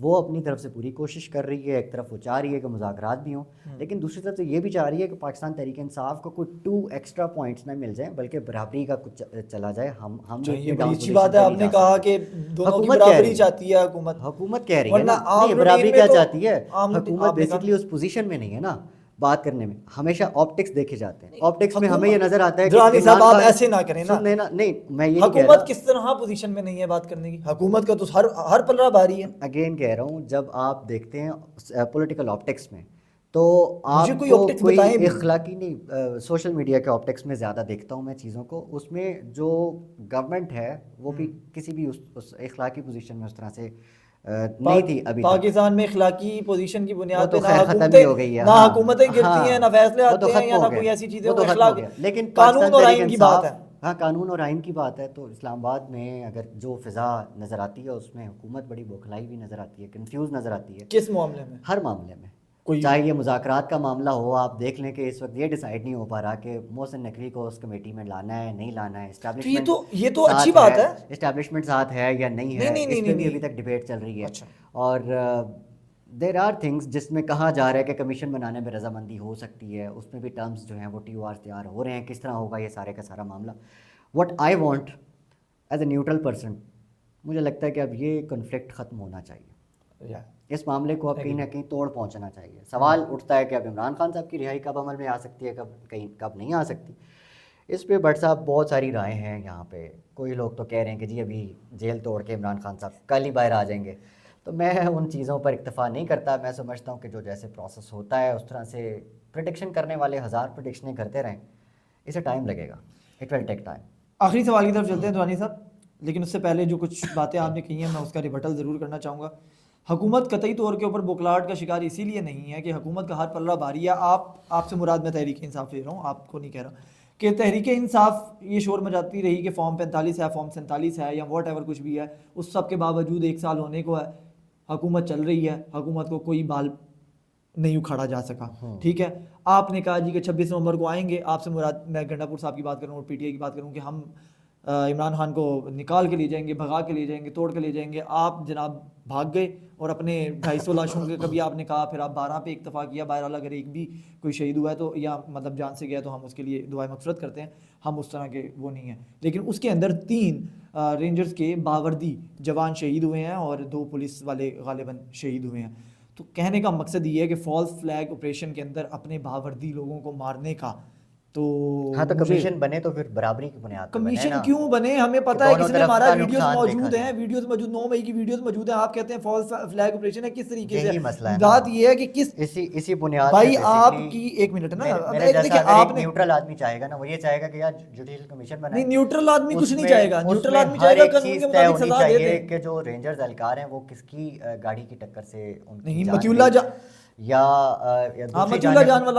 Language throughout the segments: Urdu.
وہ اپنی طرف سے پوری کوشش کر رہی ہے، ایک طرف وہ چاہ رہی ہے کہ مذاکرات بھی ہوں، لیکن دوسری طرف سے یہ بھی چاہ رہی ہے کہ پاکستان تحریک انصاف کو کوئی 2 ایکسٹرا پوائنٹس نہ مل جائیں بلکہ برابری کا کچھ چلا جائے. ہم بھی یہ اتنی بڑی ڈاؤن اچھی پوزیشن بات پہ ہے آپ نہیں نے جا کہا سکتے. کہ دونوں کی حکومت کہہ برابری رہی ہے، چاہتی ہے حکومت. حکومت کہہ رہی ہے ورنہ نا، عام نہیں روٹین برابری میں کیا تو چاہتی ہے عام روٹین حکومت آپ نے کہا بیسکلی اس پوزیشن میں نہیں ہے نا بات کرنے میں. ہمیشہ آپٹکس دیکھے جاتے ہیں، آپٹکس میں ہمیں یہ نظر آتا ہے کہ درانی صاحب عمران آپ خان ایسے نہ کریں نا. سننے نا، نہیں میں یہ نہیں کہہ حکومت رہا، کس طرح پوزیشن میں نہیں ہے بات کرنے کی؟ حکومت کا تو ہر پلڑا بھاری ہے. اگین کہہ رہا ہوں جب آپ دیکھتے ہیں پولیٹیکل آپٹکس میں تو مجھے آپ کوئی کو آپٹکس کوئی بتائیں بھی. اخلاقی نہیں، سوشل میڈیا کے آپٹکس میں زیادہ دیکھتا ہوں میں چیزوں کو، اس میں جو گورنمنٹ ہے وہ بھی کسی بھی اس اخلاقی پوزیشن میں اس طرح سے نہیں تھی ابھی تک. پاکستان میں اخلاقی پوزیشن کی وہ بنیاد تو پہ خیر ختم ہی ہو گئی ہے، نہ ہاں حکومتیں گرتی ہیں، نہ فیصلے وہ تو آتے ہیں، ختم یا نہ ہو گیا، کوئی ایسی چیزیں. وہ تو ختم اخلاق ہو گیا. لیکن قانون پاکستان اور تحریک آئین کی انصاف، بات ہے. ہاں قانون اور آئین کی بات ہے. تو اسلام آباد میں اگر جو فضا نظر آتی ہے اس میں حکومت بڑی بوکھلائی بھی نظر آتی ہے، کنفیوز نظر آتی ہے. کس معاملے میں؟ ہر معاملے میں، کوئی چاہے یہ مذاکرات کا معاملہ ہو. آپ دیکھ لیں کہ اس وقت یہ ڈیسائیڈ نہیں ہو پا رہا کہ محسن نقوی کو اس کمیٹی میں لانا ہے نہیں لانا ہے. اسٹیبلشمنٹ یہ تو اچھی بات ہے. اسٹیبلشمنٹ ساتھ ہے یا نہیں ہے، اس پہ بھی ابھی تک ڈبیٹ چل رہی ہے. اور دیر آر تھنگس جس میں کہا جا رہا ہے کہ کمیشن بنانے میں رضامندی ہو سکتی ہے، اس میں بھی ٹرمز جو ہیں وہ ٹی او آر تیار ہو رہے ہیں. کس طرح ہوگا یہ سارے کا سارا معاملہ. What I want as a neutral person, مجھے لگتا ہے کہ اب یہ کنفلکٹ ختم ہونا چاہیے. اس معاملے کو اب کہیں نہ کہیں توڑ پہنچنا چاہیے. سوال اٹھتا ہے کہ اب عمران خان صاحب کی رہائی کب عمل میں آ سکتی ہے، کب نہیں آ سکتی. اس پہ بٹ صاحب بہت ساری رائے ہیں یہاں پہ. کوئی لوگ تو کہہ رہے ہیں کہ جی ابھی جیل توڑ کے عمران خان صاحب کل ہی باہر آ جائیں گے. تو میں ان چیزوں پر اکتفا نہیں کرتا. میں سمجھتا ہوں کہ جو جیسے پروسیس ہوتا ہے اس طرح سے پریڈکشن کرنے والے 1000 پریڈکشنیں کرتے رہیں، اسے ٹائم لگے گا. It will take time. آخری سوال کی طرف چلتے ہیں درانی صاحب، لیکن اس سے پہلے جو کچھ باتیں آپ نے کہی ہیں میں اس کا ریبٹل ضرور کرنا چاہوں گا. حکومت قطعی طور کے اوپر بوکھلاہٹ کا شکار اسی لیے نہیں ہے کہ حکومت کا ہر پلڑا بھاری ہے. آپ سے مراد میں تحریک انصاف لے رہا ہوں، آپ کو نہیں کہہ رہا. کہ تحریک انصاف یہ شور مچاتی رہی کہ فارم 45 ہے، فارم 47 ہے، یا واٹ ایور کچھ بھی ہے، اس سب کے باوجود 1 سال ہونے کو ہے، حکومت چل رہی ہے، حکومت کو کوئی بال نہیں اکھاڑا جا سکا. ٹھیک ہے، آپ نے کہا جی کہ 26 نومبر کو آئیں گے. آپ سے مراد میں گنڈا پور صاحب کی بات کروں اور پی ٹی آئی کی بات کروں کہ ہم عمران خان کو نکال کے لے جائیں گے، بھگا کے لے جائیں گے، توڑ کے لے جائیں گے. آپ جناب بھاگ گئے اور اپنے 250 لاشوں کے کبھی آپ نے کہا، پھر آپ 12 پہ اکتفا کیا. بہرحال اگر ایک بھی کوئی شہید ہوا ہے تو یا مطلب جان سے گیا تو ہم اس کے لیے دعائیں مغفرت کرتے ہیں. ہم اس طرح کے وہ نہیں ہیں. لیکن اس کے اندر 3 رینجرز کے باوردی جوان شہید ہوئے ہیں اور 2 پولیس والے غالباً شہید ہوئے ہیں. تو کہنے کا مقصد یہ ہے کہ فالس فلیگ آپریشن کے اندر اپنے باوردی لوگوں کو مارنے کا تو ہاں تو کمیشن بنے تو پھر برابری کی بنیاد پہ بنے نا. کمیشن کیوں بنے؟ ہمیں پتہ ہے کس نے مارا. ویڈیوز موجود ہیں، ویڈیوز موجود 9 مئی کی ویڈیوز موجود ہیں. آپ کہتے ہیں فالس فلیگ آپریشن ہے. کس طریقے سے؟ یہی مسئلہ ہے. بات یہ ہے کہ کس اسی بنیاد بھائی آپ کی ایک منٹ نا دیکھیں آپ نے نیوٹرل آدمی چاہے گا نا، وہ یہ چاہے گا کہ یار جوڈیشل کمیشن بنائے. نہیں، نیوٹرل آدمی کچھ نہیں چاہے گا. نیوٹرل آدمی ہر چاہے گا ایک قانون چیز کے طے مطابق ہونی سزا دے چاہیے دیں. کہ جو رینجرز اہلکار ہیں وہ کس کی گاڑی کی ٹکر سے ان کی نہیں، جان مطیع اللہ یا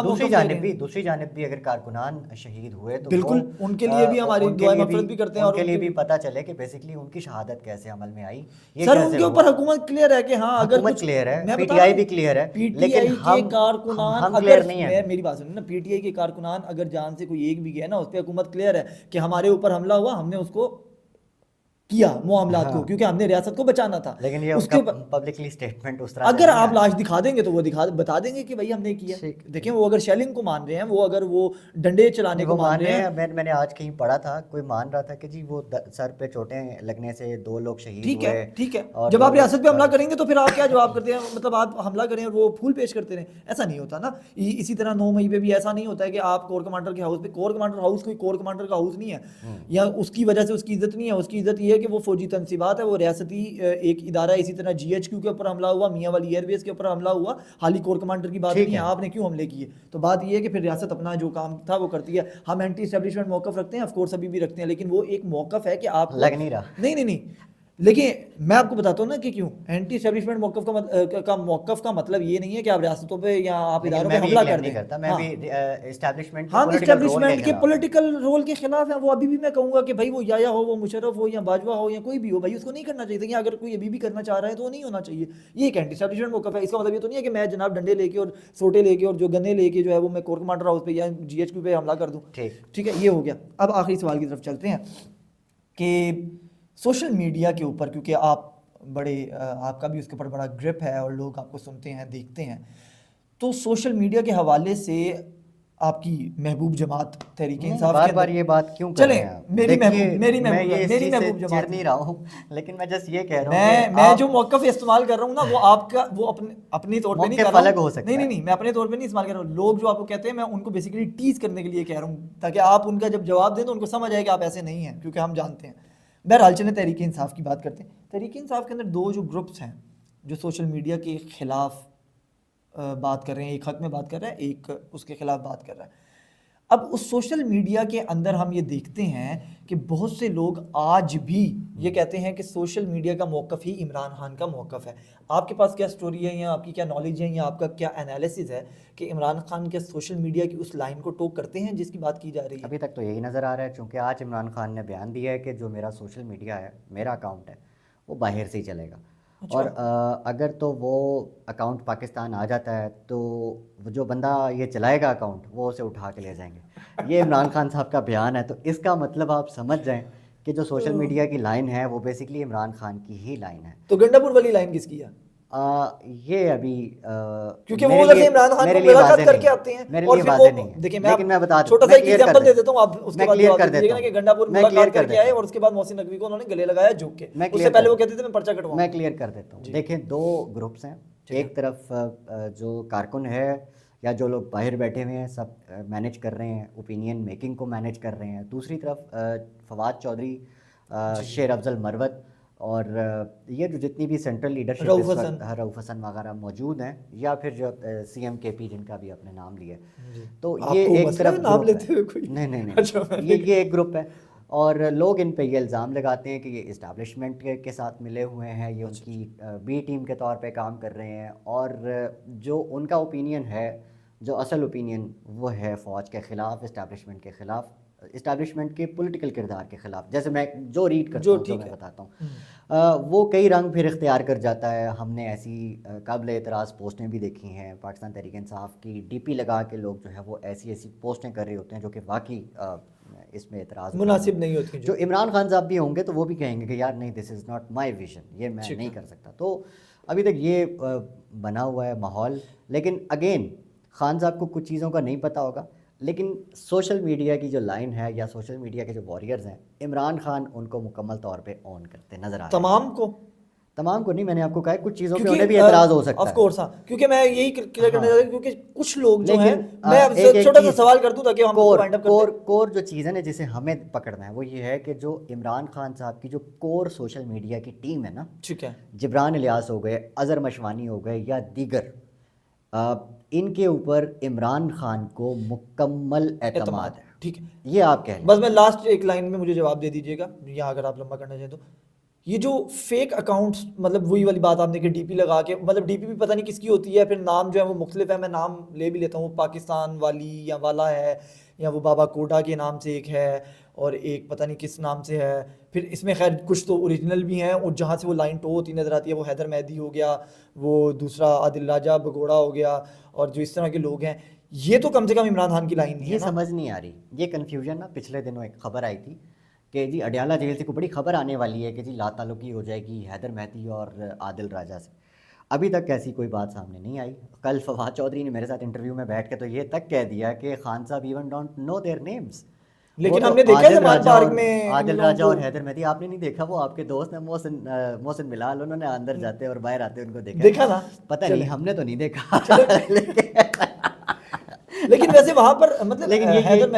دوسری جانب بھی اگر کارکنان شہید ہوئے تو بالکل ان کے لیے بھی ہماری دعائیں مغفرت بھی کرتے ہیں. ان کے لیے بھی پتہ چلے کہ بیسکلی ان کی شہادت کیسے عمل میں آئی. سر ان کے اوپر حکومت کلیئر ہے کہ ہاں اگر حکومت کلیئر ہے، پی ٹی آئی بھی کلیئر ہے، پی ٹی لیکن آئی کے کارکنان ہم اگر کلیئر نہیں ہیں. میری بات سنیں نا، پی ٹی آئی کے کارکنان اگر جان سے کوئی ایک بھی گیا نا، اس پہ حکومت کلیئر ہے کہ ہمارے اوپر حملہ ہوا، ہم نے اس کو کیا معاملات کو، کیونکہ ہم نے ریاست کو بچانا تھا. لیکن یہ اس کے پبلکلی سٹیٹمنٹ اس طرح اگر آپ لاش دکھا دیں گے تو وہ بتا دیں گے کہ بھائی ہم نے کیا. دیکھیں وہ اگر شیلنگ کو مان رہے ہیں، وہ اگر وہ ڈنڈے چلانے کو مان رہے ہیں. میں نے آج کہیں پڑھا تھا، کوئی مان رہا تھا کہ جی وہ سر پہ چوٹیں لگنے سے 2 لوگ شہید ہوئے. ٹھیک ہے. جب آپ ریاست پہ حملہ کریں گے تو پھر آپ کیا جواب کرتے ہیں؟ مطلب آپ حملہ کریں اور وہ پھول پیش کرتے رہیں؟ ایسا نہیں ہوتا نا. اسی طرح 9 مئی پہ بھی ایسا نہیں ہوتا ہے کہ آپ کور کمانڈر کے ہاؤس پہ، کور کمانڈر ہاؤس کوئی کور کمانڈر کا ہاؤس نہیں ہے، یا اس کی وجہ سے اس کی عزت نہیں ہے. اس کی عزت یہ ہے کہ وہ فوجی تنصیبات ہے، وہ ریاستی ایک ادارہ ہے. اسی طرح جی ایچ کیو کے اوپر حملہ ہوا، میاں والی ایئر بیس کے اوپر حملہ ہوا، حالی کور کمانڈر کی بات نہیں ہے. آپ نے کیوں حملے کیے؟ تو بات یہ ہے کہ پھر ریاست اپنا جو کام تھا وہ کرتی ہے. ہم اینٹی اسٹیبلشمنٹ موقف رکھتے ہیں، آف کورس ابھی بھی رکھتے ہیں، لیکن وہ ایک موقف ہے کہ آپ لگ نہیں رہا. نہیں لیکن میں آپ کو بتاتا ہوں نا کہ کیوں اینٹی اسٹیبلشمنٹ موقف کا مطلب یہ نہیں ہے کہ آپ ریاستوں پہ یا آپ اداروں پہ حملہ کر دیں. میں بھی اسٹیبلشمنٹ کے پولیٹیکل رول کے خلاف ہیں. وہ ابھی بھی میں کہوں گا کہ بھائی وہ یا ہو، وہ مشرف ہو یا باجوہ ہو یا کوئی بھی ہو، بھائی اس کو نہیں کرنا چاہیے. یا اگر کوئی ابھی بھی کرنا چاہ رہا ہے تو وہ نہیں ہونا چاہیے. یہ ایک اینٹی اسٹیبلشمنٹ موقف ہے. اس کا مطلب یہ تو نہیں ہے کہ میں جناب ڈنڈے لے کے اور سوٹے لے کے اور جو گنے لے کے جو ہے وہ میں کور کمانڈر ہاؤس پہ یا جی ایچ کیو پہ حملہ کر دوں. ٹھیک ہے، یہ ہو گیا. اب آخری سوال کی طرف چلتے ہیں کہ سوشل میڈیا کے اوپر، کیونکہ آپ بڑے آپ کا بھی اس کے اوپر بڑا گرپ ہے اور لوگ آپ کو سنتے ہیں دیکھتے ہیں، تو سوشل میڈیا کے حوالے سے آپ کی محبوب جماعت تحریک انصاف کے بار اندر بار یہ بات کیوں کر چلیں رہے ہیں آپ؟ میری دیکھیے محبوب میری میں محبوب یہ اس میری چیز سے محبوب چڑ جماعت نہیں رہا ہوں، لیکن میں جسٹ یہ کہہ رہا ہوں کہ میں آپ جو موقف استعمال کر رہا ہوں نا وہ آپ کا وہ اپنی طور پہ نہیں کر موقف رہا الگ ہوں، ہو سکتا نہیں ہے۔ نہیں نہیں میں اپنے طور پہ نہیں استعمال کر رہا ہوں، لوگ جو آپ کو کہتے ہیں میں ان کو بیسیکلی ٹیز کرنے کے لیے کہہ رہا ہوں تاکہ آپ ان کا جب جواب دیں تو ان کو سمجھ آئے کہ آپ ایسے نہیں ہیں، کیونکہ ہم جانتے ہیں۔ بہرحال چلیں تحریک انصاف کی بات کرتے ہیں۔ تحریک انصاف کے اندر دو جو گروپس ہیں جو سوشل میڈیا کے خلاف بات کر رہے ہیں، ایک حق میں بات کر رہا ہے، ایک اس کے خلاف بات کر رہا ہے۔ اب اس سوشل میڈیا کے اندر ہم یہ دیکھتے ہیں کہ بہت سے لوگ آج بھی یہ کہتے ہیں کہ سوشل میڈیا کا موقف ہی عمران خان کا موقف ہے۔ آپ کے پاس کیا سٹوری ہے یا آپ کی کیا نالج ہے یا آپ کا کیا انالیسز ہے کہ عمران خان کے سوشل میڈیا کی اس لائن کو ٹوک کرتے ہیں جس کی بات کی جا رہی ہے؟ ابھی تک تو یہی نظر آ رہا ہے، چونکہ آج عمران خان نے بیان دیا ہے کہ جو میرا سوشل میڈیا ہے، میرا اکاؤنٹ ہے، وہ باہر سے ہی چلے گا، اور اگر تو وہ اکاؤنٹ پاکستان آ جاتا ہے تو جو بندہ یہ چلائے گا اکاؤنٹ وہ اسے اٹھا کے لے جائیں گے۔ یہ عمران خان صاحب کا بیان ہے، تو اس کا مطلب آپ سمجھ جائیں کہ جو سوشل میڈیا کی لائن ہے وہ بیسکلی عمران خان کی ہی لائن ہے۔ تو گنڈا پور والی لائن کس کی ہے؟ یہ ابھی کیونکہ وہ ادھر سے عمران خان کو ملاقات کر کے آتے ہیں اور پھر وہ دیکھیں لیکن میں بتا دوں، چھوٹا سا ایک ایگزامپل دے دیتا ہوں، آپ اس کے بعد جواب دے دیجیے گا کہ گنڈا پور ملاقات کر کے آئے اور اس کے بعد محسن نقوی کو انہوں نے گلے لگایا جھک کے، اس سے پہلے وہ کہتے تھے میں پرچہ کٹواؤں۔ میں کلیئر کر دیتا ہوں۔ دیکھیں دو گروپس ہیں، ایک طرف جو کارکن ہے یا جو لوگ باہر بیٹھے ہوئے ہیں سب مینیج کر رہے ہیں، اوپینین میکنگ کو مینیج کر رہے ہیں، دوسری طرف فواد چودھری، شیر افضل مروت اور یہ جو جتنی بھی سینٹرل لیڈرشپ اس وقت رؤف حسن وغیرہ موجود ہیں، یا پھر جو سی ایم کے پی جن کا بھی اپنے نام لیا، تو یہ ایک طرف نام لیتے ہوئے کوئی نہیں یہ ایک گروپ ہے، اور لوگ ان پہ یہ الزام لگاتے ہیں کہ یہ اسٹیبلشمنٹ کے ساتھ ملے ہوئے ہیں، یہ ان کی بی ٹیم کے طور پہ کام کر رہے ہیں، اور جو ان کا اوپینین ہے، جو اصل اوپینین وہ ہے فوج کے خلاف، اسٹیبلشمنٹ کے خلاف، اسٹیبلشمنٹ کے پولیٹیکل کردار کے خلاف، جیسے میں جو ریڈ کرتا ہوں جو میں بتاتا ہوں، وہ کئی رنگ پھر اختیار کر جاتا ہے۔ ہم نے ایسی قابل اعتراض پوسٹیں بھی دیکھی ہیں، پاکستان تحریک انصاف کی ڈی پی لگا کے لوگ جو ہے وہ ایسی پوسٹیں کر رہے ہوتے ہیں جو کہ واقعی اس میں اعتراض مناسب نہیں ہوتی۔ جو عمران خان صاحب بھی ہوں گے تو وہ بھی کہیں گے کہ یار نہیں، دس از ناٹ مائی ویژن، یہ میں نہیں کر سکتا۔ تو ابھی تک یہ بنا ہوا ہے ماحول، لیکن اگین خان صاحب کو کچھ چیزوں کا نہیں پتہ ہوگا، لیکن سوشل میڈیا کی جو لائن ہے یا سوشل میڈیا کے جو واریئرز ہیں، عمران خان ان کو مکمل طور پہ آن کرتے نظر آ رہے ہیں۔ تمام کو نہیں، میں نے آپ کو کہا کچھ چیزوں پہ انہیں بھی اعتراض ہو سکتا ہے۔ آف کورس، ہاں، کیونکہ میں یہی کلیئر کرنا چاہتا ہوں کیونکہ کچھ لوگ جو ہیں، میں اب چھوٹا سا سوال کر دوں تاکہ ہم وائنڈ اپ کرتے ہیں۔ کور جو چیز ہے نا جسے ہمیں پکڑنا ہے وہ یہ ہے کہ جو عمران خان صاحب کی جو کور سوشل میڈیا کی ٹیم ہے نا، ٹھیک ہے، جبران الیاس ہو گئے، اظہر مشوانی ہو گئے یا دیگر، ان کے اوپر عمران خان کو مکمل اعتماد ہے۔ ٹھیک ہے، یہ آپ کہہ لیں۔ بس میں لاسٹ ایک لائن میں مجھے جواب دے دیجیے گا، یا اگر آپ لمبا کرنا چاہیں تو یہ جو فیک اکاؤنٹس، مطلب وہی والی بات آپ نے کہ ڈی پی لگا کے، مطلب ڈی پی بھی پتہ نہیں کس کی ہوتی ہے، پھر نام جو ہے وہ مختلف ہے، میں نام لے بھی لیتا ہوں، پاکستان والی یا والا ہے، یا وہ بابا کوٹا کے نام سے ایک ہے اور ایک پتہ نہیں کس نام سے ہے، پھر اس میں خیر کچھ تو اوریجنل بھی ہیں، اور جہاں سے وہ لائن ٹو ہوتی نظر آتی ہے وہ حیدر مہدی ہو گیا، وہ دوسرا عادل راجہ بگوڑا ہو گیا، اور جو اس طرح کے لوگ ہیں، یہ تو کم سے کم عمران خان کی لائن نہیں ہے۔ یہ سمجھ نہیں آ رہی یہ کنفیوژن نا، پچھلے دنوں ایک خبر آئی تھی کہ جی اڈیالہ جیل سے کوئی بڑی خبر آنے والی ہے کہ جی لا تعلقی ہو جائے گی حیدر مہدی اور عادل راجہ سے، ابھی تک ایسی کوئی بات سامنے نہیں آئی۔ کل فواد چودھری نے میرے ساتھ انٹرویو میں بیٹھ کے تو یہ تک کہہ دیا کہ خان صاحب even don't know their names, لیکن ہم نے دیکھا زمان پارک میں عادل راجہ اور حیدر مہدی، آپ نے نہیں دیکھا، وہ آپ کے دوست ہیں محسن بلال، انہوں نے اندر جاتے اور باہر آتے ان کو دیکھا نا، پتہ نہیں ہم نے تو نہیں دیکھا، لیکن ویسے وہاں پر مطلب لیکن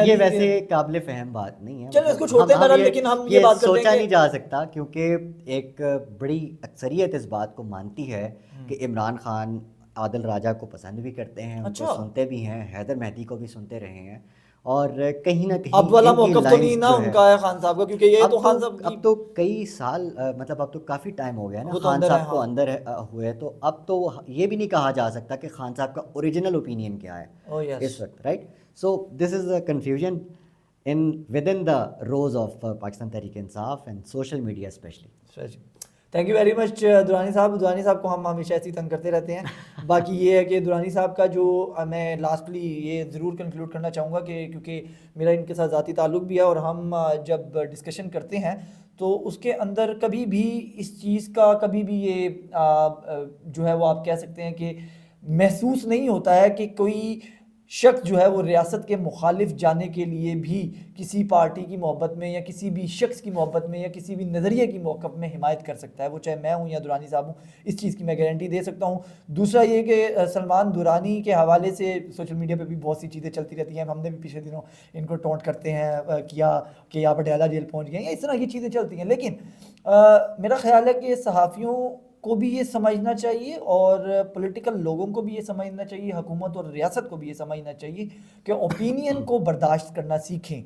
یہ ویسے قابل فہم بات نہیں ہے۔ چلو اس کو چھوڑتے ہیں، لیکن ہم یہ بات کرتے ہیں سوچا نہیں جا سکتا، کیونکہ ایک بڑی اکثریت اس بات کو مانتی ہے کہ عمران خان عادل راجہ کو پسند بھی کرتے ہیں، ان کو سنتے بھی ہیں، حیدر مہدی کو بھی سنتے رہے ہیں، اور کہیں نہ کہیں اب والا موقف تو نہیں نا ان کا ہے خان صاحب کا، کیونکہ یہ تو خان صاحب اب تو کئی سال، مطلب اب تو کافی ٹائم ہو گیا نا خان صاحب کو اندر ہوئے، تو اب تو یہ بھی نہیں کہا جا سکتا کہ خان صاحب کا اوریجنل اوپینین کیا ہے اس وقت، right? So this is a confusion with in the rows of Pakistan Tehreek Insaf and social media especially. Thank you very much Durrani صاحب کو ہم ہمیشہ ایسی تنگ کرتے رہتے ہیں. باقی یہ ہے کہ درانی صاحب کا جو میں لاسٹلی یہ ضرور کنکلوڈ کرنا چاہوں گا کہ کیونکہ میرا ان کے ساتھ ذاتی تعلق بھی ہے اور ہم جب ڈسکشن کرتے ہیں تو اس کے اندر کبھی بھی اس چیز کا کبھی بھی یہ جو ہے وہ آپ کہہ سکتے ہیں کہ محسوس نہیں ہوتا ہے کہ کوئی شخص جو ہے وہ ریاست کے مخالف جانے کے لیے بھی کسی پارٹی کی محبت میں یا کسی بھی شخص کی محبت میں یا کسی بھی نظریے کی موقف میں حمایت کر سکتا ہے، وہ چاہے میں ہوں یا درانی صاحب ہوں. اس چیز کی میں گارنٹی دے سکتا ہوں. دوسرا یہ کہ سلمان درانی کے حوالے سے سوشل میڈیا پہ بھی بہت سی چیزیں چلتی رہتی ہیں. ہم نے بھی پچھلے دنوں ان کو ٹونٹ کرتے ہیں کیا کہ آپ پٹیالہ جیل پہنچ گئے یا اس طرح کی چیزیں چلتی ہیں. لیکن میرا خیال ہے کہ صحافیوں کو بھی یہ سمجھنا چاہیے اور پولیٹیکل لوگوں کو بھی یہ سمجھنا چاہیے، حکومت اور ریاست کو بھی یہ سمجھنا چاہیے کہ اوپینین کو برداشت کرنا سیکھیں.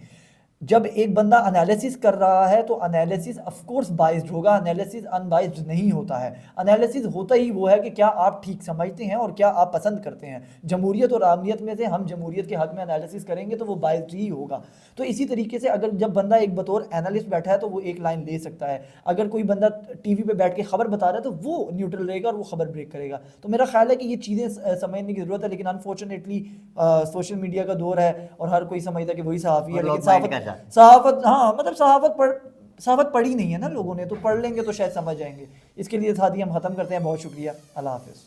جب ایک بندہ انالیسس کر رہا ہے تو انالیسس آف کورس بائزڈ ہوگا، انالیسس ان بائزڈ نہیں ہوتا ہے. انالیسس ہوتا ہی وہ ہے کہ کیا آپ ٹھیک سمجھتے ہیں اور کیا آپ پسند کرتے ہیں. جمہوریت اور عامیت میں سے ہم جمہوریت کے حق میں انالیسس کریں گے تو وہ بائزڈ ہی ہوگا. تو اسی طریقے سے اگر جب بندہ ایک بطور اینالسٹ بیٹھا ہے تو وہ ایک لائن لے سکتا ہے. اگر کوئی بندہ ٹی وی پہ بیٹھ کے خبر بتا رہا ہے تو وہ نیوٹرل رہے گا اور وہ خبر بریک کرے گا. تو میرا خیال ہے کہ یہ چیزیں سمجھنے کی ضرورت ہے. لیکن انفارچونیٹلی سوشل میڈیا کا دور ہے اور ہر کوئی سمجھتا ہے کہ وہی صحافی ہے، لیکن صحافت ہاں مطلب صحافت پڑھی نہیں ہے نا لوگوں نے، تو پڑھ لیں گے تو شاید سمجھ جائیں گے. اس کے لیے ساتھ ہی ہم ختم کرتے ہیں. بہت شکریہ، اللہ حافظ.